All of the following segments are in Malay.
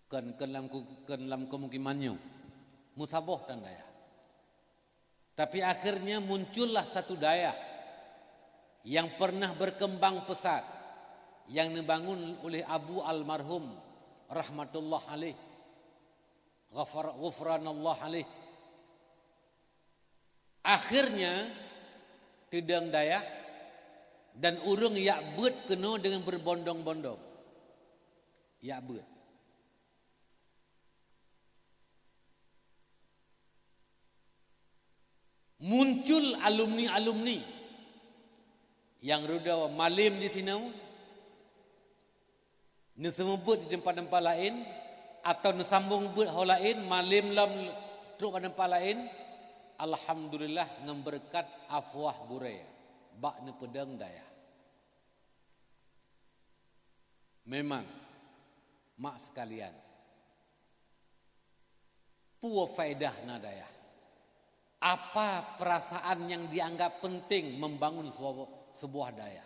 dalam kemukimannya musabah dan daya. Tapi akhirnya muncullah satu daya yang pernah berkembang pesat, yang dibangun oleh Abu almarhum rahmatullah alaih, ghufranallah alaih. Akhirnya tidang daya dan urang yak bet kena dengan berbondong-bondong. Yak bet. Muncul alumni-alumni yang ruda malim di sini, nesembut di tempat-tempat lain atau nesambung but hal lain, malim lam truk pada tempat lain. Alhamdulillah ngemberkat afwah burai bak ne pedang daya. Memang mak sekalian, puwa faedah na daya. Apa perasaan yang dianggap penting membangun sebuah daya?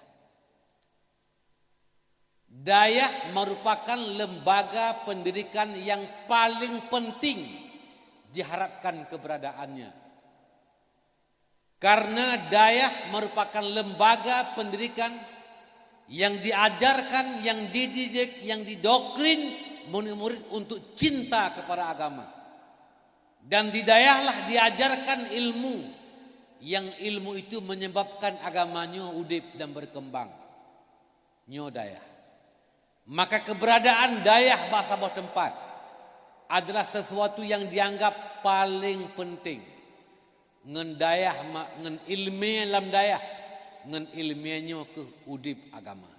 Daya merupakan lembaga pendidikan yang paling penting diharapkan keberadaannya. Karena daya merupakan lembaga pendidikan yang diajarkan, yang dididik, yang didoktrin murid-murid untuk cinta kepada agama. Dan di dayalah diajarkan ilmu, yang ilmu itu menyebabkan agamanya udip dan berkembang. Nyo daya. Maka keberadaan daya bahasa bawah tempat adalah sesuatu yang dianggap paling penting. Ngen daya ngen ilmiah dalam daya, ngen ilmiahnya ke udip agama.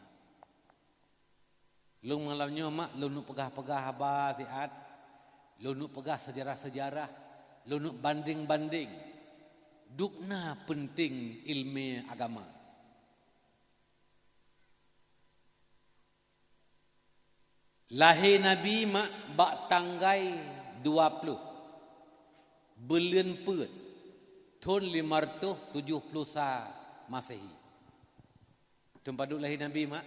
Lu malamnya mak lu nu pegah-pegah abah siat. Lu nuk pegah sejarah-sejarah, lu nuk banding-banding. Dukna penting ilmu agama. Lahir Nabi mak bak tanggai 20 bulan Pet tahun 570 Masehi. Tempat duk lahir Nabi mak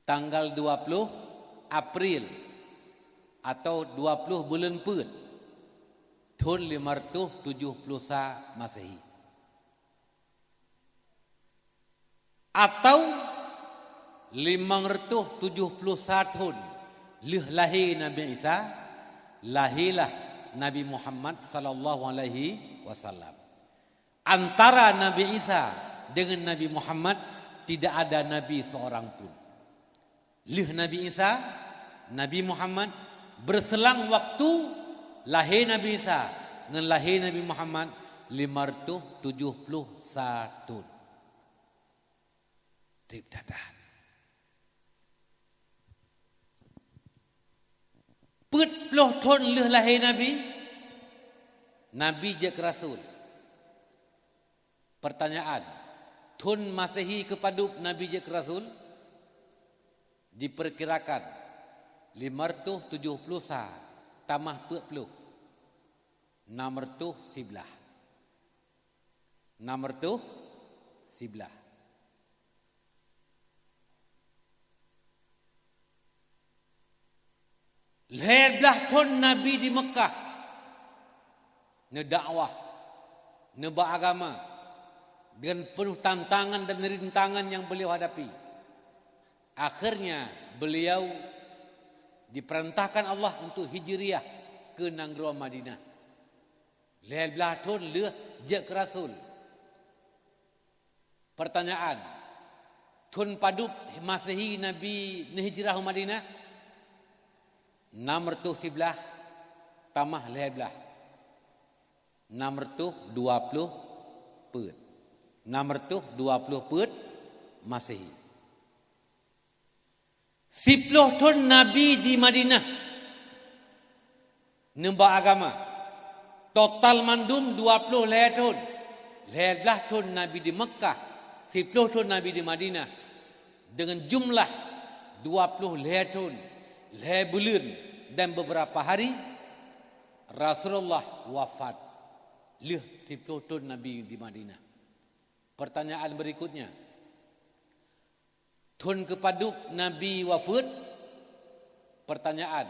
tanggal 20 April atau 20 bulan Pet tahun 570 Masehi. Atau 571 tahun lahir Nabi Isa, lahirlah Nabi Muhammad sallallahu alaihi wasallam. Antara Nabi Isa dengan Nabi Muhammad tidak ada nabi seorang pun. Nabi Isa, Nabi Muhammad berselang waktu lahir Nabi Isa dengan lahir Nabi Muhammad 571. Trip dadah. Pet puluh tahun lahir Nabi, Nabi je Rasul. Pertanyaan, tahun Masehi kepadup Nabi je Rasul diperkirakan 570 tambah 40 611. 611. Leblah tahun Nabi di Mekah ngedakwah, nebak agama dengan penuh tantangan dan rintangan yang beliau hadapi. Akhirnya beliau diperintahkan Allah untuk hijriah ke Negeri Madinah. Leblah tahun je Rasul. Pertanyaan, tahun padup Masehi Nabi hijrah Madinah 611 tambah 11 620 Pet 620 Pet Masehi. 10 tahun Nabi di Madinah nembak agama. Total mandum 20 tahun. 11 tahun Nabi di Mekah, 10 tahun Nabi di Madinah. Dengan jumlah 20 tahun, bulan dan beberapa hari Rasulullah wafat. 10 tahun Nabi di Madinah. Pertanyaan berikutnya, tahun kepaduk Nabi wafat Pertanyaan.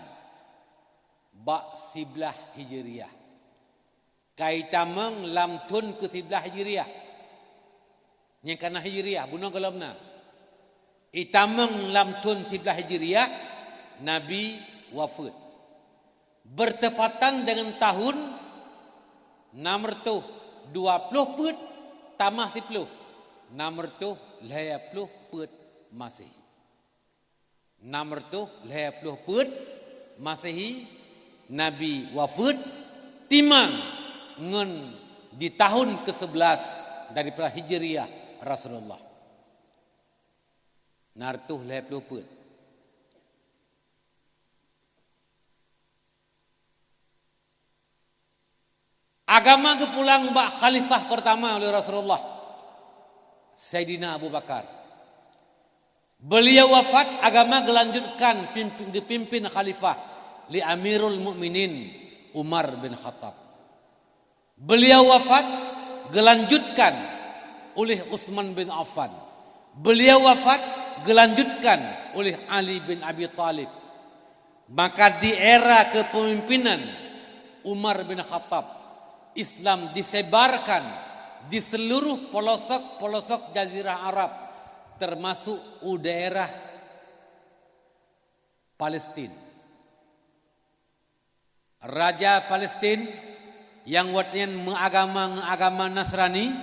Bak siblah Hijriah. Kaitamang lam tun ke siblah Hijriah. Yang kana Hijriah. Bunuh galamna. Itamang lam tun siblah Hijriah. Nabi wafat. Bertepatan dengan tahun nomor tu 20 put tamah 10. Nomor tu 20 put Masehi. Nomor tu 20 put Masehi Nabi wafat timang ngen di tahun ke-11 daripada Hijriah Rasulullah. Nartuh 20 put. Agama kepulang bak khalifah pertama oleh Rasulullah, Sayyidina Abu Bakar. Beliau wafat, agama dilanjutkan dipimpin khalifah li Amirul Mukminin Umar bin Khattab. Beliau wafat, dilanjutkan oleh Utsman bin Affan. Beliau wafat, dilanjutkan oleh Ali bin Abi Thalib. Maka di era kepemimpinan Umar bin Khattab, Islam disebarkan di seluruh pelosok-pelosok Jazirah Arab, termasuk daerah Palestin. Raja Palestin yang watian mengagama Nasrani,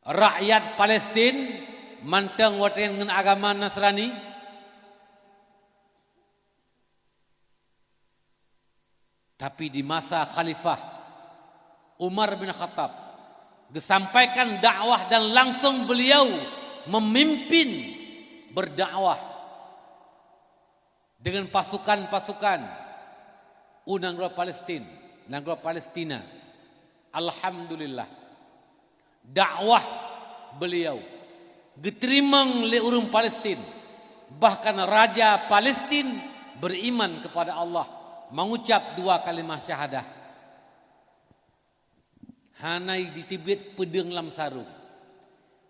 rakyat Palestin manteng watian dengan agama Nasrani. Tapi di masa Khalifah Umar bin Khattab disampaikan dakwah dan langsung beliau memimpin berdakwah dengan pasukan-pasukan negara Palestin, negara Palestina. Alhamdulillah, dakwah beliau diterima oleh orang Palestin. Bahkan Raja Palestin beriman kepada Allah, mengucap 2 kalimah syahadah. Hanai ditibit pedeng lam sarung.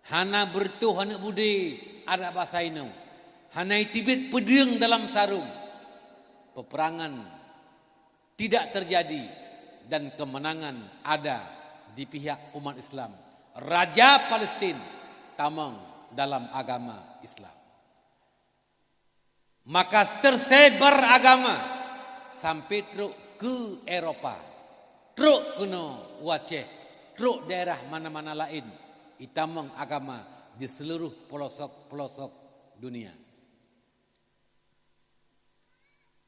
Hana bertuh anak budi ada bahasa inu. Hanai tibit pedeng dalam sarung. Peperangan tidak terjadi dan kemenangan ada di pihak umat Islam. Raja Palestin tamang dalam agama Islam. Maka tersebar agama sampai teruk ke Eropah, teruk kena Aceh, teruk daerah mana-mana lain. Itamang agama di seluruh pelosok-pelosok dunia.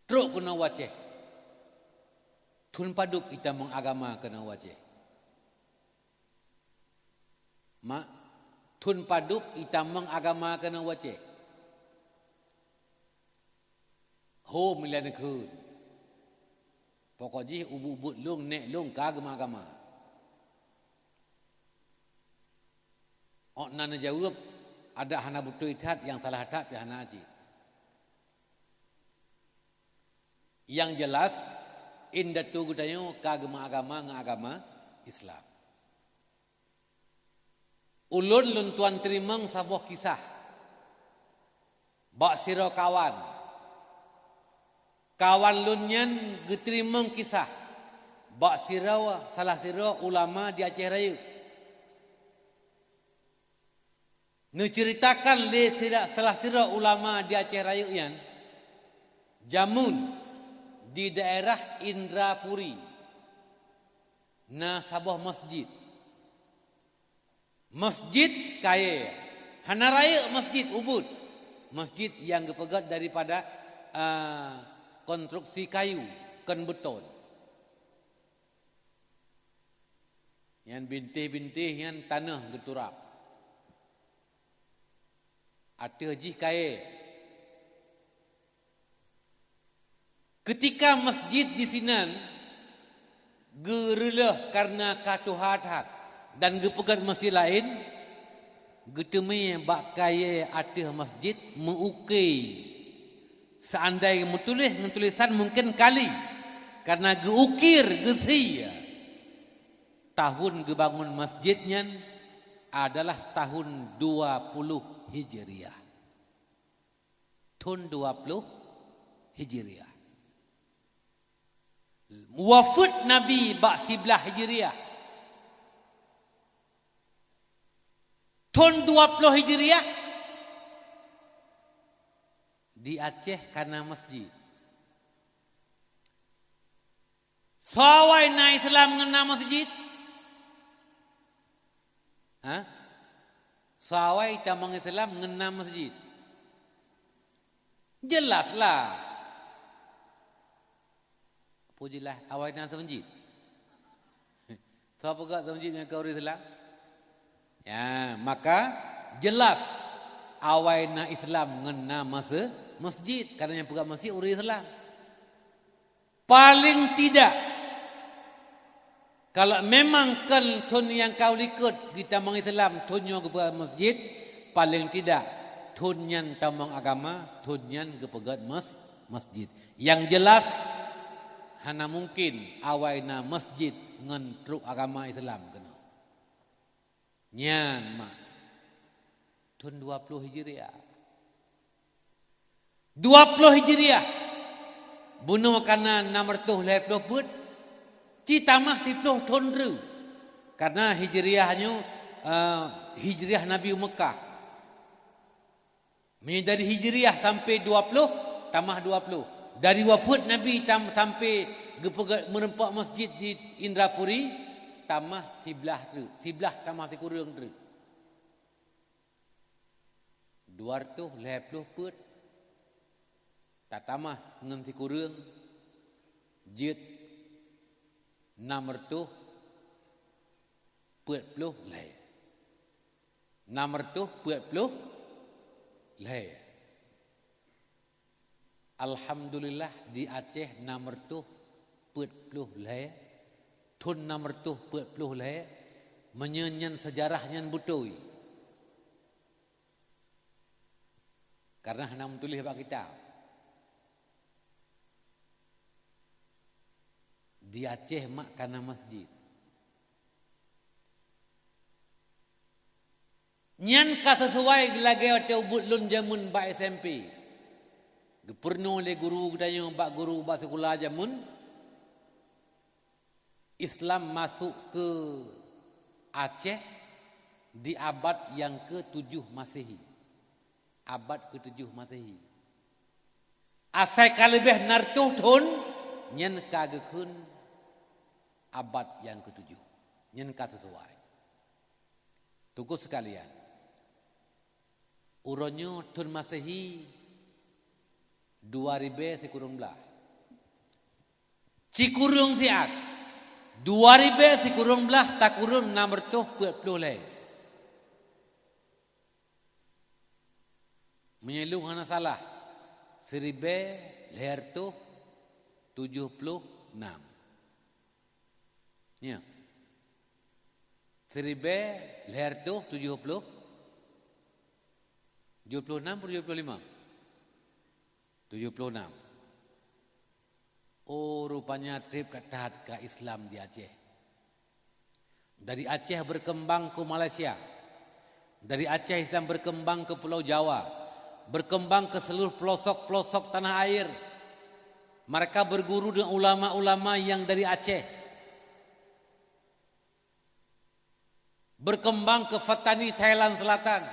Teruk kena Aceh. Tun paduk itamang agama kena Aceh. Mak, tun paduk itamang agama kena Aceh. Ho milian kun. Pokoknya ubud lung nek lung agama. Ok nana jawab ada hana butuh ithat yang salah hatap ya hana haji. Yang jelas indatu gudayo agama Islam. Ulun luntuan terimang sabuah kisah. Bak siro kawan. Kawan lunyan geterimang kisah. Bak sirawa salah sira ulama di Aceh Raya. Menceritakan le salah sira ulama di Aceh Raya yan jamun di daerah Indrapuri. Na sabuah masjid. Masjid kaya. Hana raya masjid ubud. Masjid yang gepegat daripada konstruksi kayu, kan beton. Yang bintih-bintih yang tanah geturap. Ada haji kaya. Ketika masjid di sinan gerelah karena katuhat-hat dan gepegat masjid lain, getemi bak kaya ada masjid mengukir. Seandainya menulis dengan tulisan mungkin kali. Karena geukir, gesi. Tahun gebangun masjidnya adalah tahun 20 Hijriah. tahun 20 Hijriah. Wafat Nabi bak 11 Hijriah. Tahun 20 Hijriah di Aceh kana masjid. Sawai na Islam ngena masjid. Sawai tamang Islam ngena masjid. Jelaslah. Pujilah awai na masjid. Siapa gak masjid yang kau Islam? Ya, maka jelas awai na Islam ngena masjid karena yang pegang masjid orang Islam. Paling tidak kalau memang kan tun yang kau ikut kita mang Islam tunnya ke masjid, paling tidak tunyan tamang agama, tunyan ke pegat masjid. Yang jelas hana mungkin awai na masjid ngan truk agama Islam kena. Nyan mak. Tahun 20 Hijriah. 20 Hijriah. Bunuh kana 650 put. Cita mah 10 tahun ru. Karena Hijriahnya Hijriah Nabi Mekah. Dari Hijriah sampai 20 tambah 20. Dari wafat Nabi sampai merempak masjid di Indrapuri tambah 11 ru. 11 tambah kurang ru. 250 put. Tak tambah dengan kurang jid 640 leh. 640 leh. Alhamdulillah di Aceh 640 leh. Tun 640 leh menyenyan sejarahnya butoi. Karena hendak tulis bab kitab. Di Aceh mak kana masjid. Nyan ka sesuai lagi ada ubud lun jamun ba SMP. Gepurno le guru dayang bak guru bak sekolah jamun. Islam masuk ke Aceh di abad yang ke-7 Masehi. Abad ke-7 Masehi. Asai kalebih nartuh thun nyen kagekun abad yang ke-7. Nyen ka sesuai. Tunggu sekalian. Uronyo thun Masehi 2000 sikurung belah. Cikurung siak 2000 sikurung belah tak kurung 640 leh. Menyelung hana salah. 1000 leher tu 76. Ya. 1000 leher tu 76 atau 75? 76. Oh, rupanya trip ketat ke Islam di Aceh. Dari Aceh berkembang ke Malaysia. Dari Aceh Islam berkembang ke Pulau Jawa. Berkembang ke seluruh pelosok-pelosok tanah air. Mereka berguru dengan ulama-ulama yang dari Aceh. Berkembang ke Fatani, Thailand Selatan.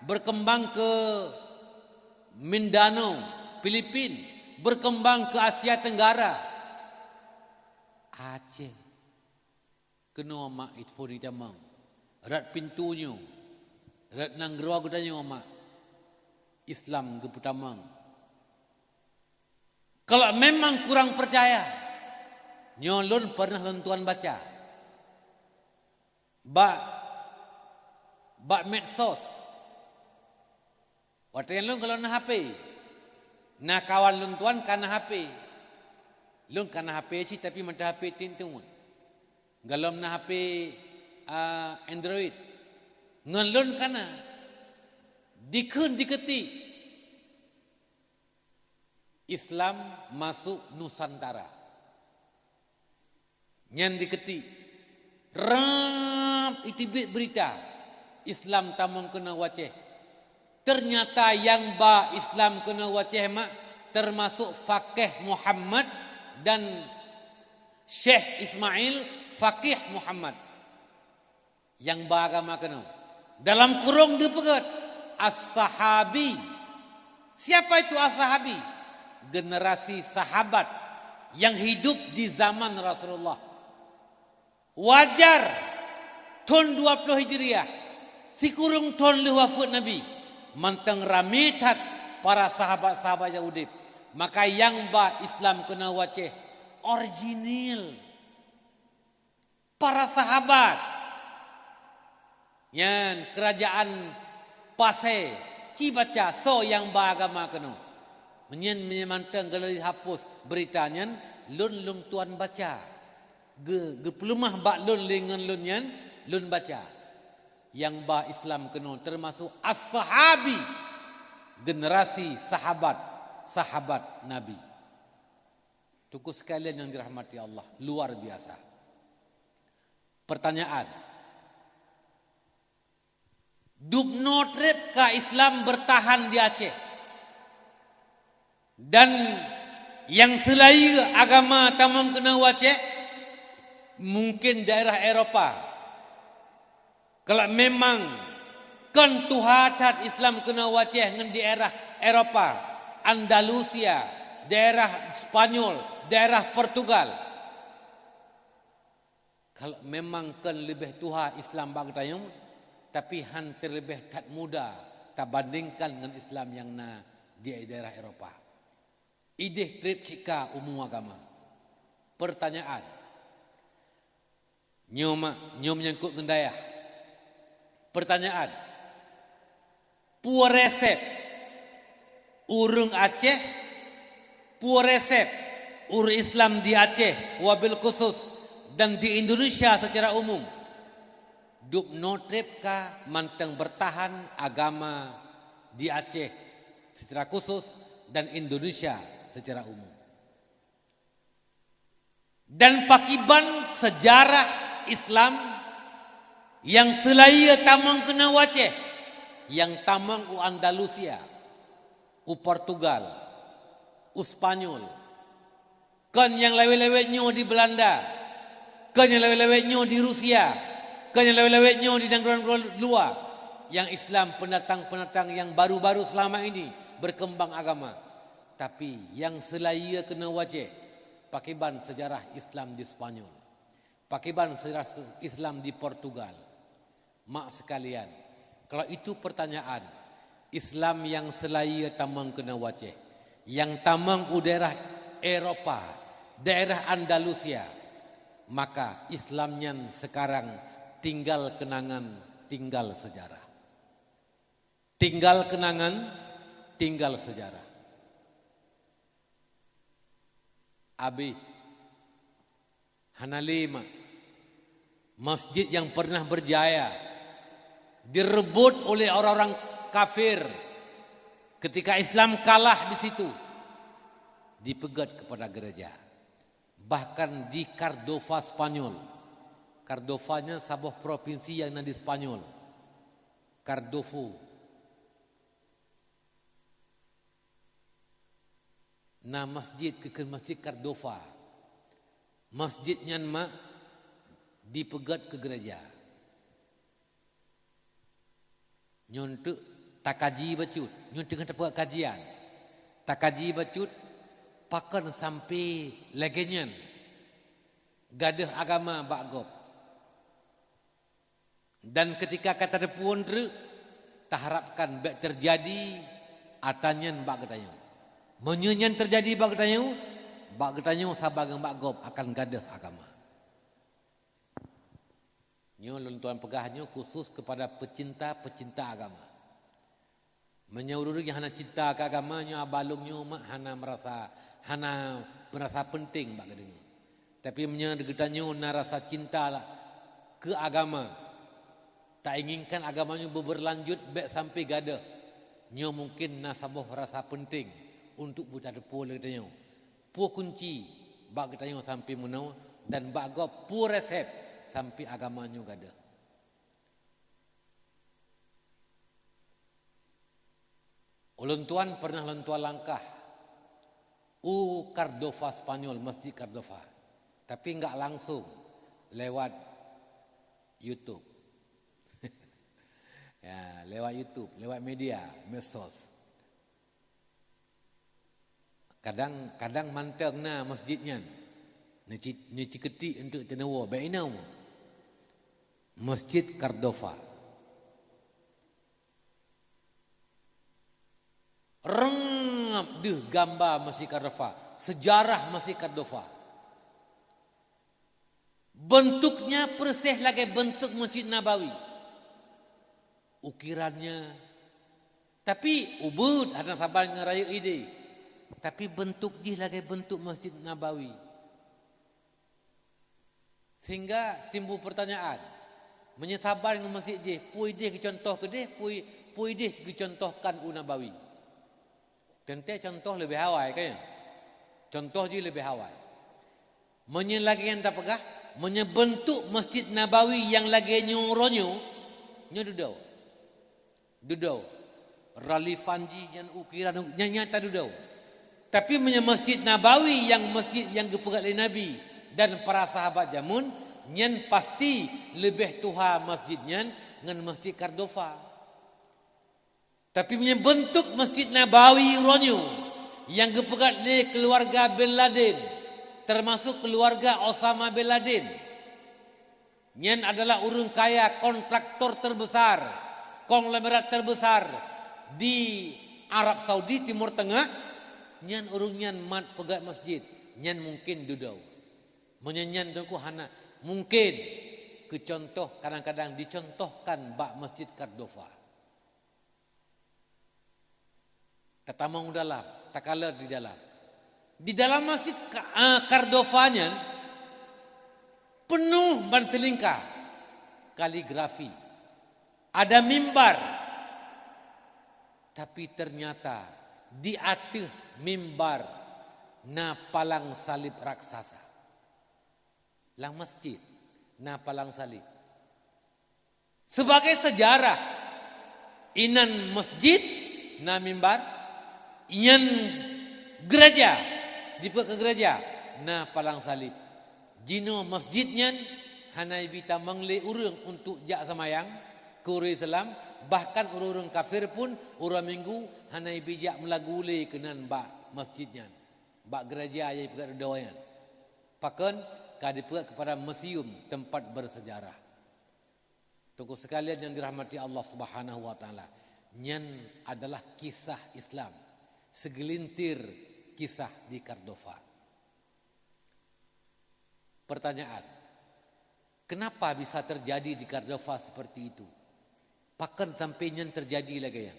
Berkembang ke Mindanao, Filipina. Berkembang ke Asia Tenggara. Aceh. Kena mak itu pun ditamang. Rat pintunya. Rat nanggerwa gudanya mak. Islam ke putamang. Kalau memang kurang percaya. Nyolun pernah tuan baca. Bak medsos. Waktu yang lun kalau na HP. Na kawan lun tuan kana HP. Lun kana HP sih tapi mata HP tintuun. Galom na HP Android. Ngan lun kana. Dikun diketik. Islam masuk Nusantara. Nyan diketik. Ram itibit berita. Islam tamang kena waceh. Ternyata yang ba Islam kena waceh mak termasuk Faqih Muhammad dan Syekh Ismail Faqih Muhammad. Yang ba agama kena. Dalam kurung dia pegat As-Sahabi. Siapa itu As-Sahabi? Generasi sahabat yang hidup di zaman Rasulullah. Wajar tahun 20 Hijriah si kurung tahun le wafat Nabi mantang ramitat para sahabat-sahabat yang udip. Maka yang ba Islam kena waceh original para sahabat yang kerajaan Pasai cibaca so yang ba agama kena menyen menyemantang kalau dihapus beritanya lun tuan baca ge pelumah bak lun lengan lun yan lun baca yang ba Islam kena termasuk as-sahabi generasi sahabat Nabi. Tuku sekalian yang dirahmati Allah, luar biasa. Pertanyaan, dubno trip ka Islam bertahan di Aceh dan yang selain agama tamang kena waceh mungkin daerah Eropah. Kalau memang kan tuhatat Islam kena waceh dengan daerah Eropah, Andalusia, daerah Spanyol, daerah Portugal. Kalau memang kan lebih tuha Islam bagtayung, tapi han terlebih tak muda tak bandingkan dengan Islam yang na di daerah Eropah. Ideh trip cika umum agama. Pertanyaan, nyom nyangkut gendayah. Pertanyaan, puresep urung Aceh, puresep urung Islam di Aceh wabil khusus dan di Indonesia secara umum duk notrip ka manteng bertahan agama di Aceh secara khusus dan Indonesia secara umum. Dan pakiban sejarah Islam yang selaya tamang kena waceh, yang tamang u Andalusia, u Portugal, u Spanyol, kan yang lewe-lewetnya di Belanda, kan yang lewe-lewetnya di Rusia, kan yang lewe-lewetnya di negara-negara luar, yang Islam pendatang-pendatang yang baru-baru selama ini berkembang agama. Tapi yang selaya kena wajah pakiban sejarah Islam di Spanyol, pakiban sejarah Islam di Portugal. Mak sekalian, kalau itu pertanyaan, Islam yang selaya tamang kena wajah, yang tamang u daerah Eropah, daerah Andalusia, maka Islamnya sekarang tinggal kenangan, tinggal sejarah. Tinggal kenangan, tinggal sejarah. Abi Hanalima, masjid yang pernah berjaya direbut oleh orang-orang kafir ketika Islam kalah di situ, dipegat kepada gereja. Bahkan di Cardova Spanyol, Cardovanya sebuah provinsi yang ada di Spanyol, Cardovo. Nah masjid ke masjid Cardova, masjidnya mak dipegat ke gereja. Nyontek tak kaji bacut, nyontek kata buat kajian, tak kaji bacut, pakan sampai legenyan, gadah agama bakgop. Dan ketika kata depun tu, tak harapkan bak terjadi atanyan bak getayu. Menyenyan terjadi bak getayu sabagang bakgop akan gadah agama. Nyo tuan pegahnya khusus kepada pecinta-pecinta agama. Menyaururi hana cinta ke agamanya abalungnya mak hana merasa penting bak gedenya. Tapi menyegetanya na rasa cinta lah ke agama. Tak inginkan agamanya berlanjut baik sampai gadah. Nyo mungkin na sabuh rasa penting untuk buta depu gedenya. Pu kunci bak gedenya sampai menau dan bak gop pu resep sampai agamanya gada. Ulun tuan pernah lentua langkah Cardova Spanyol, Masjid Cardova. Tapi enggak langsung lewat YouTube. Ya, lewat YouTube, lewat media, medsos. Kadang manteng na masjidnya. Ni ketik untuk tenawa, bainau. Masjid Cardova. Rengap deh gambar Masjid Cardova, sejarah Masjid Cardova. Bentuknya persis lagi bentuk Masjid Nabawi. Ukirannya, tapi ubud ada sabar ngerayu ide. Tapi bentuk dia lagi bentuk Masjid Nabawi. Sehingga timbul pertanyaan, menyesabar dengan masjid dia, pui dia contoh ke dia, pui dia contohkan Nabawi. Tentu contoh lebih hawai kan? Contoh je lebih hawai. Lagi yang tak pegah, menyebentuk Masjid Nabawi yang lagi nyuronyo, dudau. Ralifan ji yang ukiran nyata dudau. Tapi Masjid Nabawi yang masjid yang dipegat oleh Nabi dan para sahabat jamun, nyen pasti lebih tuha masjidnya dengan Masjid Cardova. Tapi bentuk Masjid Nabawi Ronyo yang dipegat oleh keluarga Bin Laden, termasuk keluarga Osama Bin Laden. Nyen adalah urang kaya, kontraktor terbesar, konglomerat terbesar di Arab Saudi, Timur Tengah. Nyen urang nyen mat pegat masjid, nyen mungkin dudau. Menyenyan dengku hana mungkin kecontoh kadang-kadang dicontohkan bak Masjid Cardova. Tatamang dalam, takala di dalam. Di dalam Masjid Cardovanya penuh bantelingka kaligrafi. Ada mimbar. Tapi ternyata di atas mimbar na palang salib raksasa. Lang masjid na palang salib. Sebagai sejarah inan masjid na mimbar, inan gereja, dibuat ke gereja, na palang salib. Jino masjidnya, hanai bita mengle urang untuk jak semayang, ke orang Islam, bahkan orang-orang kafir pun, orang minggu, hanai bijak melagule kenan bak masjidnya. Bak gereja yang dipegat doayan. Pakan, dipegat kepada museum tempat bersejarah. Tokoh sekalian yang dirahmati Allah Subhanahu wa taala, nyan adalah kisah Islam. Segelintir kisah di Cardova. Pertanyaan, kenapa bisa terjadi di Cardova seperti itu? Pakan sampai yang terjadi lagi ya.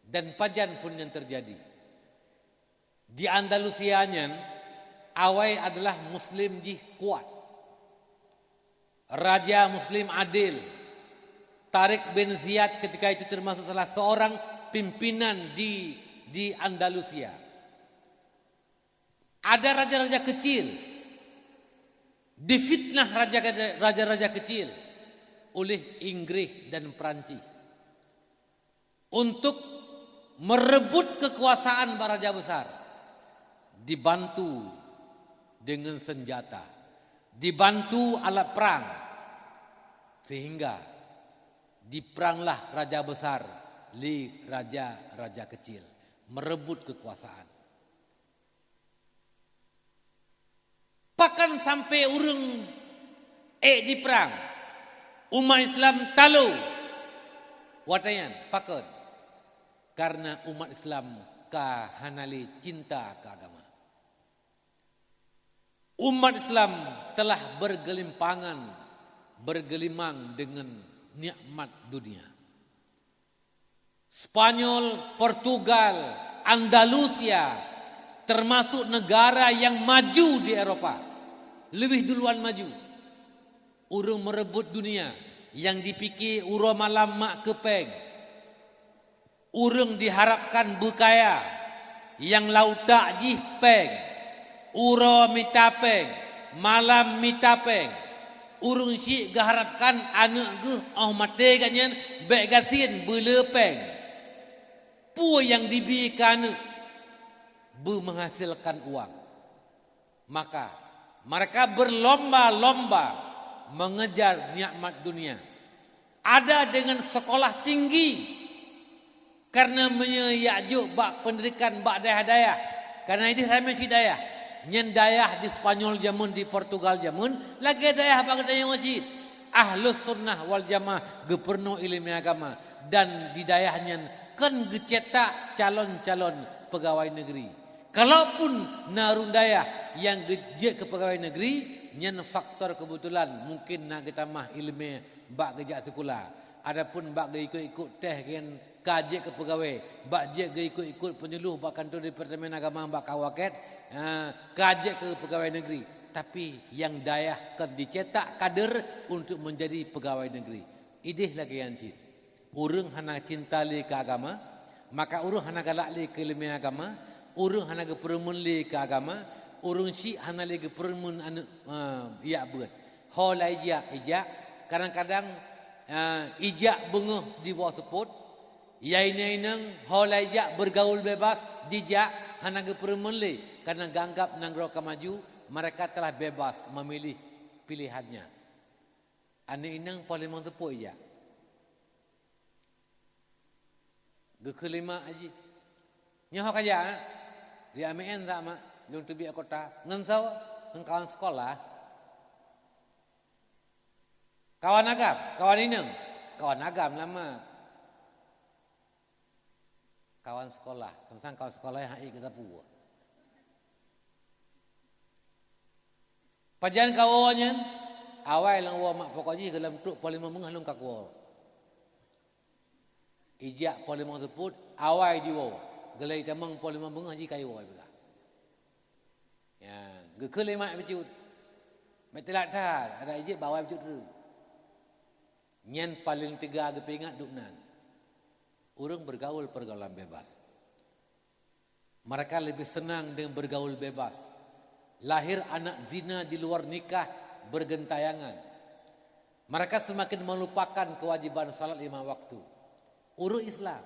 Dan pajan pun yang terjadi. Di Andalusianya, awai adalah Muslim di kuat. Raja Muslim adil. Tariq bin Ziyad ketika itu termasuk salah seorang pimpinan di Andalusia. Ada raja-raja kecil, difitnah raja-raja kecil oleh Inggris dan Perancis untuk merebut kekuasaan para raja besar, dibantu dengan senjata, dibantu alat perang, sehingga diperanglah raja besar li raja-raja kecil, merebut kekuasaan. Bahkan sampai urang di perang, umat Islam talu watayan pakon karena umat Islam hanali cinta ke agama. Umat Islam telah bergelimang dengan nikmat dunia. Spanyol, Portugal, Andalusia termasuk negara yang maju di Eropa, lebih duluan maju. Urang merebut dunia yang dipikir urang malam mak kepeng. Urang diharapkan berkaya yang lautak jih peng. Uro mitapeng, malam mitapeng. Urang syik geharapkan anak geh mate kanyan baik gasin belepeng. Pu yang diberikan menghasilkan uang. Maka mereka berlomba-lomba mengejar nikmat dunia. Ada dengan sekolah tinggi karena menyajuk bak pendidikan bak dayah-dayah. Karena ini ramai si dayah. Nyen dayah di Spanyol jamun, di Portugal jamun, lagi dayah bak dayah masjid. Ahlus sunnah wal jamaah geperno ilmu agama dan di dayahnya kan gecetak calon-calon pegawai negeri. Kalaupun narun dayah yang gejek ke pegawai negeri, nyen faktor kebetulan mungkin nak getamah ilmu bak gejak sekolah. Adapun bak ge ikut-ikut teh kan kajek ke pegawai, bak je ge ikut-ikut penyuluh bak kantor Departemen Agama bak kawaket, kajek ke pegawai negeri. Tapi yang dayah dicetak kader untuk menjadi pegawai negeri. Idih lagi yang cint. Urang hana cinta li ke agama, maka urang hana galak li ke ilmu agama, urang hana ke peremun li ke agama, urang si hana li ke peremun anu ya buat. Ho la ijak, kadang-kadang ijak benguh di bawah seput, yainang ho la ijak bergaul bebas, dijak hana ke peremun li karena ganggap nang roka maju. Mereka telah bebas memilih pilihannya. Ane inang paling mantepuk ya. Kelima aji. Nyoh kaya dia amen sama lung tubi kota ngensau kawan sekolah. Kawan agam, kawan inang. Kawan agam lama. Kawan sekolah, tentang kawan sekolah yang hai kita puas. Pajan kawannya awal lang wa mak pokoknya dalam truk polimong menghalung kakwa. Ijak polimong seput awal di wa. Gelai tamang polimong menghaji kayu wa juga. Ya, gekele mak becut. Metelat dah ada ijak bawa becut tu. Nyen paling tiga gepingat duknan. Urang bergaul pergaulan bebas. Mereka lebih senang dengan bergaul bebas. Lahir anak zina di luar nikah bergentayangan. Mereka semakin melupakan kewajiban salat 5 waktu. Urut Islam.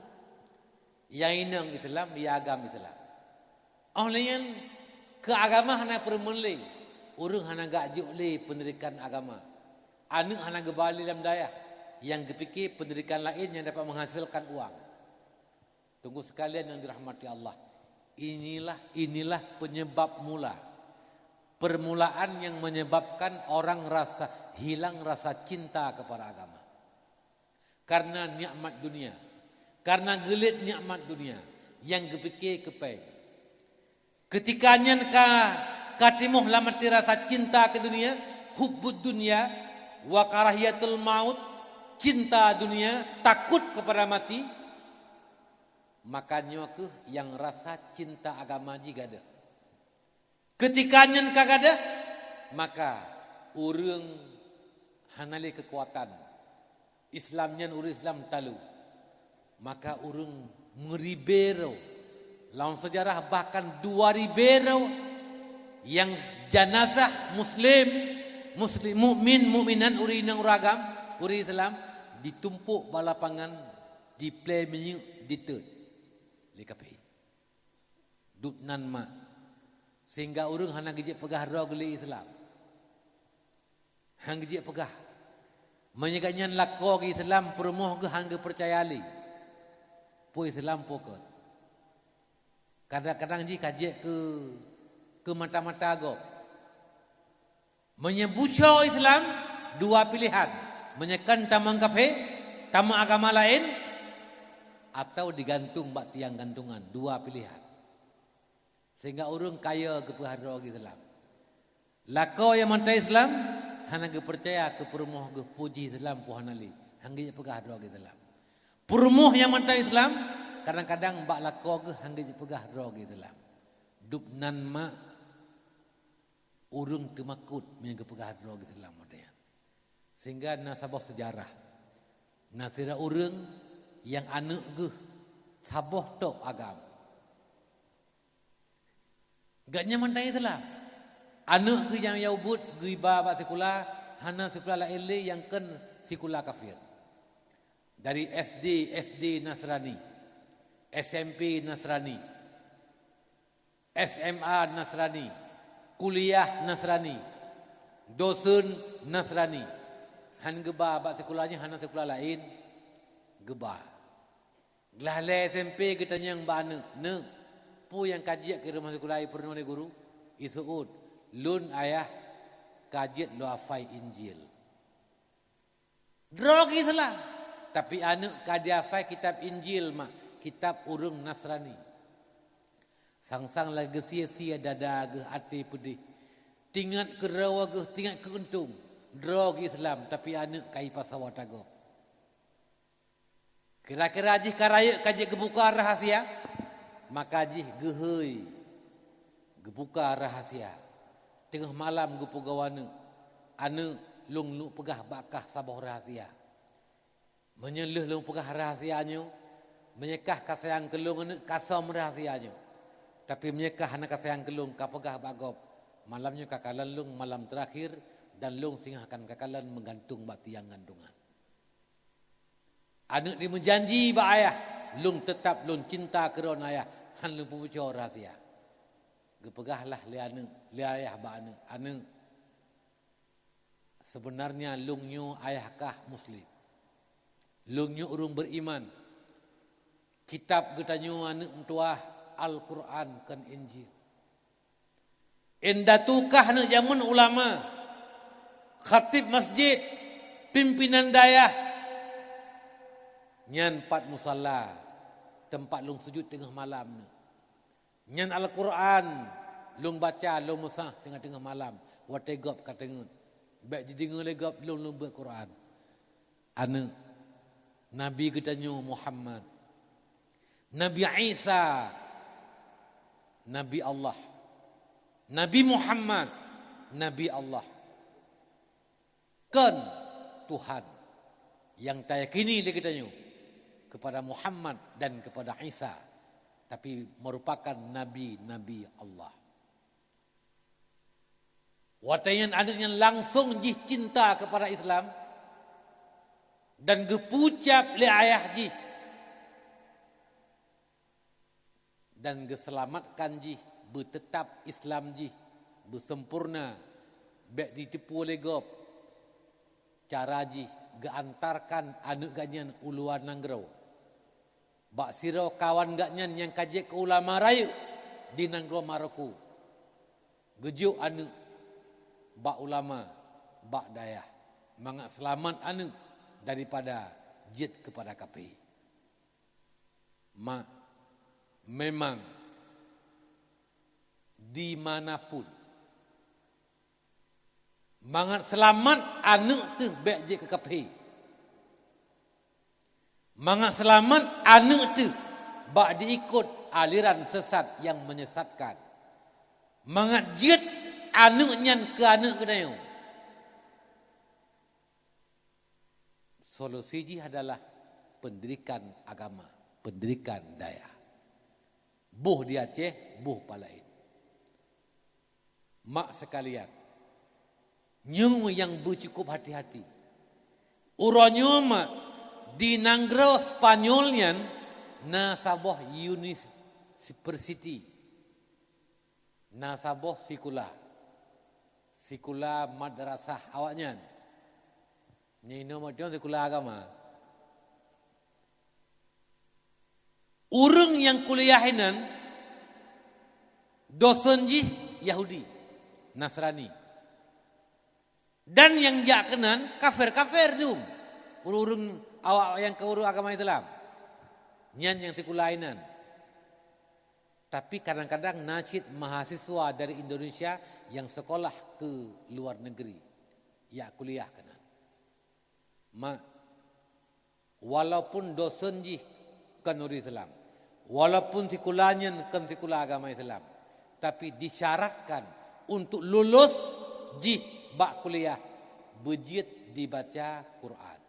Yang inang Islam, ya agama Islam. Olehnya ke agama hana permenli. Urang hana gajuk li pendidikan agama. Anu hana gebali dalam daya. Yang kepikir pendidikan lain yang dapat menghasilkan uang. Tunggu sekalian yang dirahmati Allah. Inilah penyebab mula. Permulaan yang menyebabkan orang hilang rasa cinta kepada agama. Karena nikmat dunia. Karena gelit nikmat dunia. Yang kepikir kepeng. Ketikanya katimuh lamati rasa cinta ke dunia. Hubbud dunia. Wa karahiyatul maut. Cinta dunia. Takut kepada mati. Makanya yang rasa cinta agama juga ada. Ketika nyen kagada, maka urang hanali kekuatan. Islamnya urang Islam talu. Maka urang meribero. Lawan sejarah bahkan 2 ribero yang jenazah muslim mukminan uri nang uragam, uri Islam ditumpuk balapangan di play menu ditud. Likapi. Duknan mak. Sehingga urang hana gejek pegah roh geli Islam. Hang gejek pegah. Menyegaknya lako ke Islam permoh ke hang percaya li. Pu Islam pokok. Kadang-kadang ji kajek ke mata-mata agok. Menyebuco Islam 2 pilihan. Menyekan tamang kafe, tamang agama lain atau digantung bak tiang gantungan, 2 pilihan. Sehingga orang kaya keperhara Islam. Lako yang mantai Islam, hana ke percaya ke perumuh ke puji Islam puhanali. Hanggi pegahara Islam. Perumuh yang mantai Islam, kadang-kadang bak lako ke hanggi pegahara Islam. Duknan mak urung temakut yang ke pegahara Islam. Sehingga nasabah sejarah. Nasira orang yang anak ke sabah tok agama. Gak nyaman dah Islam. Anak ke yang yaubut giba bak sekolah, hana sekolah lain yang kan sekolah kafir. Dari SD Nasrani. SMP Nasrani, SMA Nasrani, kuliah Nasrani, dosen Nasrani. Han geba bak sekolahnya hana sekolah lain geba. Gelah le SMP kita yang bana ne pu yang kajiat ke rumah sekolah pernah oleh guru isuud lun ayah kajiat lo afai Injil. Drog Islam. Tapi anak kadiafai kitab Injil mak, kitab urung Nasrani. Sang-sang lagi sia-sia dada ge hati pedih. Tingat ke rawa ge, tingat ke untung. Drog Islam tapi anak kai pasawa tago. Kira-kira ajih karaya kaji kebuka rahasia, maka ajih gehoi gebuka rahasia. Tengah malam gue pegawana, ane lung pegah bakah sabah rahasia. Menyeluh lung pegah rahasianya, menyekah kasayang kelung ane kasam rahasianya. Tapi menyekah anak kasayang kelung kapegah bagop. Malamnya kakalan lung malam terakhir dan lung singahkan kakalan menggantung bati yang gantungan. Anak dia menjanji ba ayah, lung tetap lung cinta keron ayah, han lung pembocor rahasia. Gepegahlah le ayah ba ane sebenarnya lungnyo ayahkah muslim. Lungnyo urung beriman. Kitab getanyo ane mentuah Al-Quran kan Injil. Endatukah ane zaman ulama, khatib masjid, pimpinan dayah, nyan 4 musalla, tempat lung sujud tengah malam ni. Nyan Al-Quran, lung baca, lung musah tengah-tengah malam. Wategop katengun. Baik didengar legap lung Quran. Ane Nabi getanyo Muhammad. Nabi Isa, Nabi Allah. Nabi Muhammad, Nabi Allah. Kan Tuhan yang tayakini dia getanyo kepada Muhammad dan kepada Isa, tapi merupakan nabi-nabi Allah. Watayan adanya langsung jih cinta kepada Islam dan gepucap le ayah jih dan geselamatkan jih bertetap Islam jih bersempurna bek ditipu oleh gop cara jih geantarkan anak ganyan uluan Nanggrow. Bak siro kawan gaknyan yang kajek ke ulama raya di Nanggrow Maroku. Gejuk anu bak ulama, bak dayah. Mangat selamat anu daripada jid kepada KPI. Memang dimanapun mangat selamat anu tu bek jid ke KPI. Mangat selamat anu tu bak diikut aliran sesat yang menyesatkan. Mangat jid anu nyan ke anu kedayo. Solusi ji adalah pendidikan agama, pendidikan daya. Buh di Aceh, buh palain. Mak sekalian, nyu yang bercukup hati-hati. Uronyo mak di Nanggrow Spanyolnya nasabah university. Nasabah Sikula madrasah awaknya. Nino macam sikula agama. Urang yang kuliahinan dosen ji Yahudi, Nasrani. Dan yang jakenan kafir tu. Urang awak yang keurus agama Islam. Nyan yang sikulainan. Tapi kadang-kadang najid mahasiswa dari Indonesia yang sekolah ke luar negeri. Ya kuliah kena. Walaupun dosen ji kan orang Islam. Walaupun sikulanya kan sikula agama Islam. Tapi disyaratkan untuk lulus ji bak kuliah. Bejit dibaca Quran.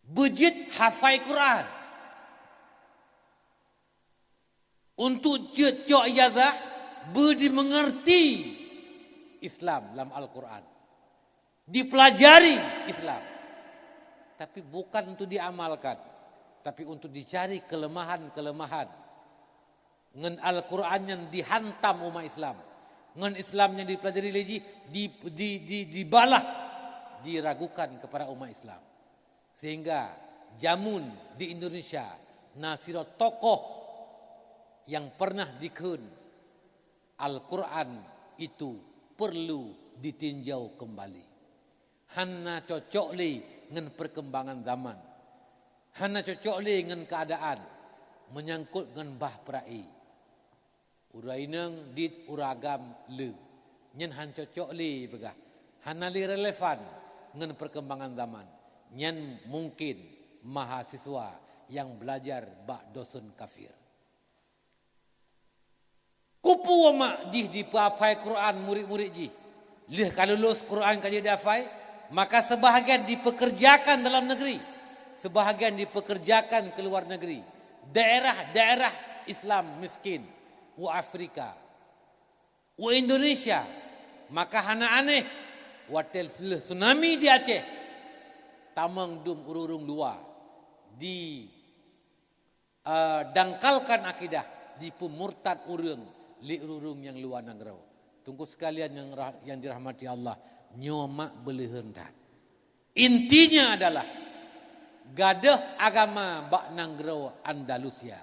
Bejit hafai Quran. Untuk cok ijazah budi mengerti Islam dalam Al-Quran. Dipelajari Islam. tapi bukan untuk diamalkan, tapi untuk dicari kelemahan-kelemahan. Ngen Al-Quran yang dihantam umat Islam, ngen Islam yang dipelajari lagi dibalah, diragukan kepada umat Islam. Sehingga jamun di Indonesia nasiro tokoh yang pernah dikeun Al-Quran itu perlu ditinjau kembali. Hana cocok li dengan perkembangan zaman. Hana cocok li dengan keadaan menyangkut dengan bah perai. Uraineng dit uragam le. Nyen han cocok li begah. Hana li relevan dengan perkembangan zaman. Nyen mungkin mahasiswa yang belajar bak dosen kafir. Kupu mak di papai Quran murid-murid ji. Lih kalau lulus Quran kaji dafai, maka sebahagian dipekerjakan dalam negeri, sebahagian dipekerjakan ke luar negeri. Daerah-daerah Islam miskin, wa Afrika, wa Indonesia. Maka hana aneh, watel tsunami di Aceh, tamang dum ururung luar, di dangkalkan akidah, di pemurtad urung, li urung yang luar nangrau. Tunggu sekalian yang dirahmati Allah, nyomak belehendak. Intinya adalah gadah agama bak nangrau Andalusia.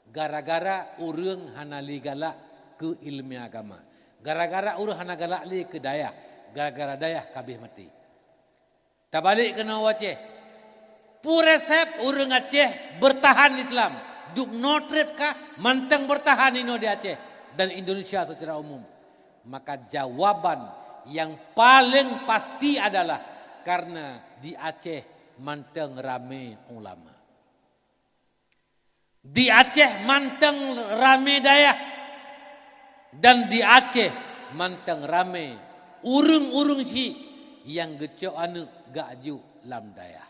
Gara-gara urang hanali galak ke ilmu agama. Gara-gara urang hana galak li ke dayah. Gara-gara dayah kabeh mati. Tabalik kena Aceh. Puresep urang Aceh bertahan Islam. Duk notrip kah manteng bertahan ino di Aceh dan Indonesia secara umum. Maka jawaban yang paling pasti adalah karena di Aceh manteng rame ulama. Di Aceh manteng rame dayah. Dan di Aceh manteng rame urung-urung si yang gecok anu gak aju lam dayah.